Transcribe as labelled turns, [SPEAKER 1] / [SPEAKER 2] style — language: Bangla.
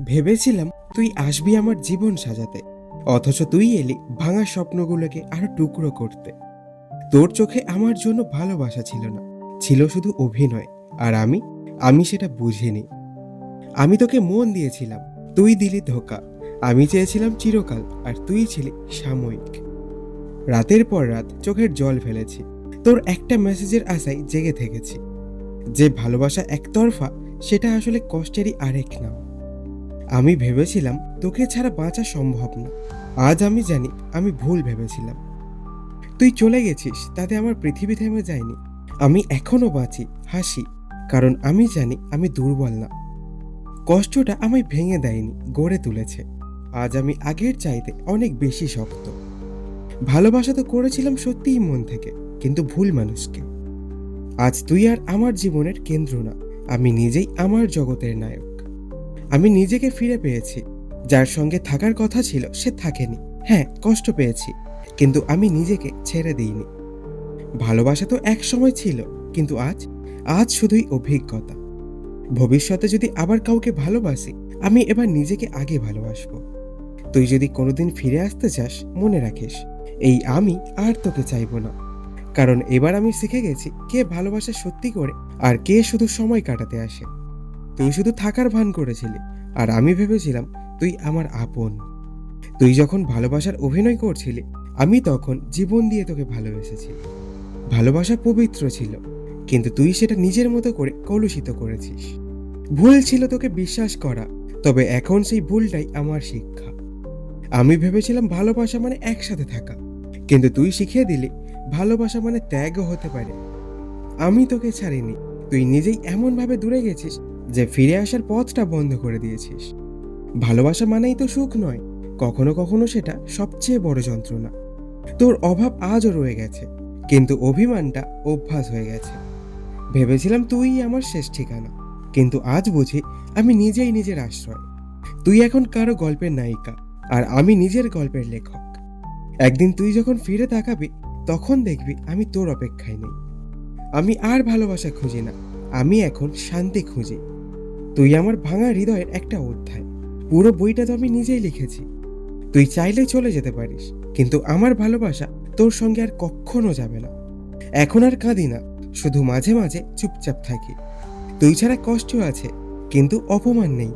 [SPEAKER 1] ভেবেছিলাম তুই আসবি আমার জীবন সাজাতে, অথচ তুই এলি ভাঙা স্বপ্নগুলোকে আরো টুকরো করতে। তোর চোখে আমার জন্য ভালোবাসা ছিল না, ছিল শুধু অভিনয়। আর আমি সেটা বুঝিনি। আমি তোকে মন দিয়েছিলাম, তুই দিলি ধোঁকা। আমি চেয়েছিলাম চিরকাল, আর তুই ছিলি সাময়িক। রাতের পর রাত চোখের জল ফেলেছি, তোর একটা মেসেজের আশায় জেগে থেকেছি। যে ভালোবাসা একতরফা, সেটা আসলে কষ্টেরই আরেক নাম। আমি ভেবেছিলাম তোকে ছাড়া বাঁচা সম্ভব না। আজ আমি জানি আমি ভুল ভেবেছিলাম। তুই চলে গেছিস, তাতে আমার পৃথিবী থেমে যায়নি। আমি এখনো বাঁচি, হাসি, কারণ আমি জানি আমি দুর্বল না। কষ্টটা আমায় ভেঙে দেয়নি, গড়ে তুলেছে। আজ আমি আগের চাইতে অনেক বেশি শক্ত। ভালোবাসা তো করেছিলাম সত্যিই মন থেকে, কিন্তু ভুল মানুষকে। আজ তুই আর আমার জীবনের কেন্দ্র না, আমি নিজেই আমার জগতের নায়ক। আমি নিজেকে ফিরে পেয়েছি। যার সঙ্গে থাকার কথা ছিল সে থাকেনি। হ্যাঁ, কষ্ট পেয়েছি, কিন্তু আমি নিজেকে ছেড়ে দিইনি। ভালোবাসা তো এক সময় ছিল, কিন্তু আজ আজ শুধুই অভিজ্ঞতা। ভবিষ্যতে যদি আবার কাউকে ভালোবাসি, আমি এবার নিজেকে আগে ভালোবাসবো। তুই যদি কোনোদিন ফিরে আসতে চাস, মনে রাখিস, এই আমি আর তোকে চাইবো না। কারণ এবার আমি শিখে গেছি কে ভালোবাসা সত্যি করে, আর কে শুধু সময় কাটাতে আসে। তুই শুধু থাকার ভান করেছিলি, আর আমি ভেবেছিলাম তুই আমার আপন। তুই যখন ভালোবাসার অভিনয় করছিলি, আমি তখন জীবন দিয়ে তোকে ভালোবেসেছি। ভালোবাসা পবিত্র ছিল, কিন্তু তুই সেটা নিজের মতো করে কলুষিত করেছিস। ভুল ছিল তোকে বিশ্বাস করা, তবে এখন সেই ভুলটাই আমার শিক্ষা। আমি ভেবেছিলাম ভালোবাসা মানে একসাথে থাকা, কিন্তু তুই শিখিয়ে দিলি ভালোবাসা মানে ত্যাগও হতে পারে। আমি তোকে ছাড়িনি, তুই নিজেই এমনভাবে দূরে গেছিস যে ফিরে আসার পথটা বন্ধ করে দিয়েছিস। ভালোবাসা মানেই তো সুখ নয়, কখনো কখনো সেটা সবচেয়ে বড় যন্ত্রণা। তোর অভাব আজও রয়ে গেছে, কিন্তু অভিমানটা অভ্যাস হয়ে গেছে। ভেবেছিলাম তুই আমার শেষ ঠিকানা, কিন্তু আজ বুঝি আমি নিজেই নিজের আশ্রয়। তুই এখন কারো গল্পের নায়িকা, আর আমি নিজের গল্পের লেখক। একদিন তুই যখন ফিরে তাকাবি, তখন দেখবি আমি তোর অপেক্ষায় নেই। আমি আর ভালোবাসা খুঁজি না, আমি এখন শান্তি খুঁজি। তুই আমার ভাঙা হৃদয়ের একটা অধ্যায়। পুরো বইটা তো আমি নিজেই লিখেছি। তুই চাইলে চলে যেতে পারিস, কিন্তু আমার ভালোবাসা তোর সঙ্গে আর কখনো যাবে না। এখন আর কাঁদি না, শুধু মাঝে মাঝে চুপচাপ থাকি। তুই ছাড়া কষ্ট আছে, কিন্তু অপমান নেই।